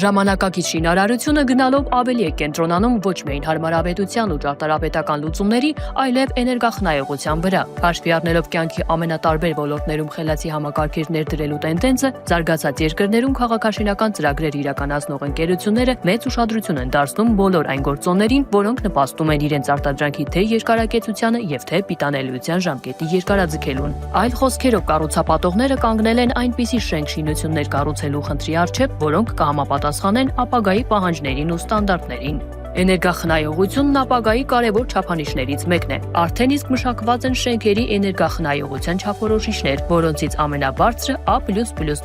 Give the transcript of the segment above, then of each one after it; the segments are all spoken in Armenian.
Ժամանակակից շինարարությունը գնալով ավելի է կենտրոնանում ոչ միայն հարմարավետության ու ճարտարապետական լուծումների, այլև էներգախնայողության վրա։ Հաշվի առնելով կյանքի ամենատարբեր ոլորտներում խելացի համակարգեր ներդրելու տենդենսը, զարգացած երկրներում քաղաքաշինական ծրագրեր իրականացնող ընկերությունները մեծ ուշադրություն են դարձնում բոլոր այն գործոններին, որոնք նպաստում են իրենց արտադրանքի թե երկարակեցությանը եւ թե պիտանելիության ժամկետի երկարաձգելուն։ Այլ խոսքերով, կառուցապատողները կանգնել են այնպիսի շենք-շինություններ կառուցելու խնդրի առջև, որոնք կհամապատասխանեն ապագայի պահանջներին ու ստանդարտներին։ Էներգախնայողությունն ապագայի կարևոր չափանիշներից մեկն է։ Արդեն իսկ մշակված են շենքերի էներգախնայողության չափորոշիչներ, որոնցից ամենաբարձրը A++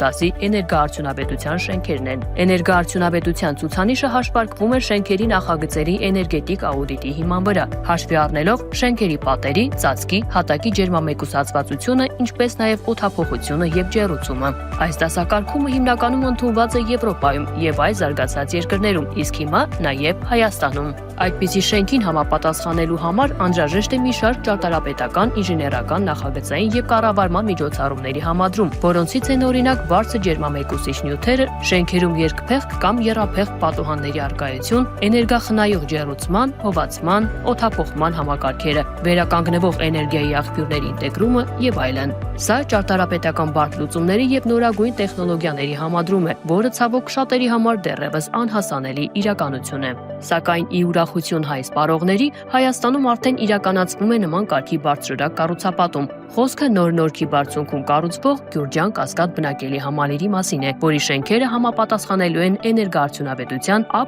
դասի էներգաարդյունավետության շենքերն են։ Էներգաարդյունավետության ցուցանիշը հաշվարկվում է շենքերի նախագծերի էներգետիկ աուդիտի հիման վրա, հաշվի առնելով շենքերի պատերի, ծածկի, հատակի ջերմամեկուսացվածությունը, ինչպես նաև օդափոխությունը եւ ջեռուցումը։ Այս դասակարգումը հիմնականում ընդունված է Եվրոպայում եւ այլ զարգացած երկրներում, իսկ հիմա նաև Հայաստանում։ Այդպիսի շենքին համապատասխանելու համար անհրաժեշտ է մի շարք ճարտարապետական, ինժեներական, նախագծային եւ կառավարման միջոցառումների համադրում, որոնցից են օրինակ բարձր ջերմամեկուսիչ նյութերը, շենքերում երկփեղկ կամ եռափեղկ պատուհանների առկայություն, էներգախնայող ջեռուցման, հովացման, օդափոխման համակարգերը, վերականգնվող էներգիայի աղբյուրների ինտեգրումը եւ այլն։ Սա ճարտարապետական բարդ լուծումների եւ նորագույն տեխնոլոգիաների համադրում է, որը ցավոք շատերի համար դեռևս անհասանելի իրականություն է։ Սակայն ի ուրախություն հայ սպառողների, Հայաստանում արդեն իրականացվում է նման կարգի բարձրորակ կառուցապատում։ Խոսքը նոր-նորքի բարձունքում կառուցվող Գյուրջան Կասկադ բնակելի համալիրի մասին է, որի շենքերը համապատասխանելու են էներգաարդյունավետության A++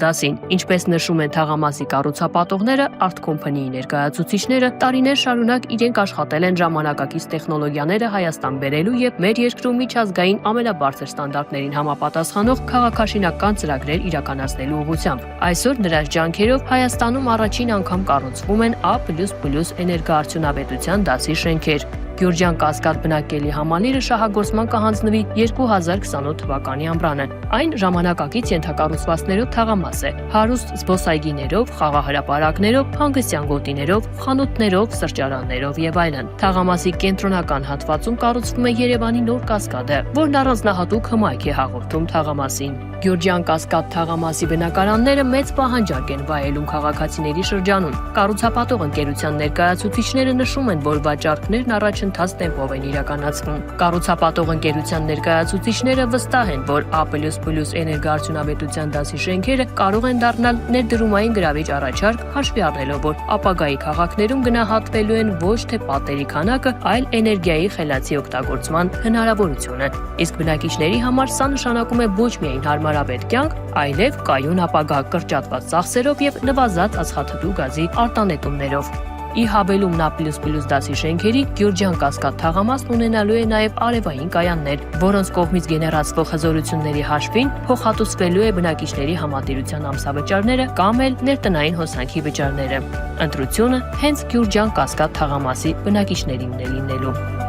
դասին։ Ինչպես նշում են թաղամասի կառուցապատողները, Art Company-ի ներկայացուցիչները տարիներ շարունակ իրենք աշխատել են ժամանակակից տեխնոլոգիաները Հայաստան բերելու եւ մեր երկրում միջազգային ամենաբարձր ստանդարտներին համապատասխանող քաղաքաշինական ծրագրեր իրականացնելու ուղղությամբ։ Այսօր նրանց ջանքերով Հայաստանում առաջին անգամ կառուցվում են A++ էներգաարդյունավետության դասի շենքեր։ Գյուրջան Կասկադ բնակելի համալիրը շահագործման կհանձնվի 2028 թվականի ամռանը։ Այն ժամանակակից ենթակառուցվածքներով թաղամաս է, հարուստ զբոսայգիներով, խաղահրապարակներով, հանգստյան գոտիներով, խանութներով, սրճարաններով եւ այլն։ Թաղամասի կենտրոնական հատվածում կառուցվում է Երևանի նոր Կասկադը, որն առանձնահատուկ հմայք է հաղորդում թաղամասին։ Գյուրջան Կասկադ թաղամասի բնակարանները մեծ պահանջարկ են վայելում քաղաքացիների շրջանում։ Կառուցապատող ընկերության ներկայացուցիչները նշում են, որ վաճառքներն առաջընթաց տեմպով են իրականացվում։ Կառուցապատող ընկերության ներկայացուցիչները վստահ են, որ A++ էներգաարդյունավետության դասի շենքերը կարող են դառնալ ներդրումային գրավիչ առաջարկ, հաշվի առնելով, որ ապագայի քաղաքներում գնահատվելու են ոչ թե պատերի քանակը, այլ էներգիայի խելացի օգտագործման հնարավորությունը։ Իսկ բնակիչների համար սա նշանակում է ոչ միայն հարմարավետ կյանք, այլև կայուն ապագա կրճատված ծախսերով եւ նվազած ածխաթթու գազի արտանետումներով։ Ի հավելումն A++ դասի շենքերի Գյուրջան Կասկադ թաղամասն ունենալու է նաև արևային կայաններ, որոնց կողմից գեներացվող հզորությունների հաշվին փոխհատուցվելու է բնակիչների համատիրության ամսավճարները կամ էլ ներտնային հոսանքի վճարները։ Ընտրությունը հենց Գյուրջան Կասկադ թաղամասի բնակիչներին է լինելու։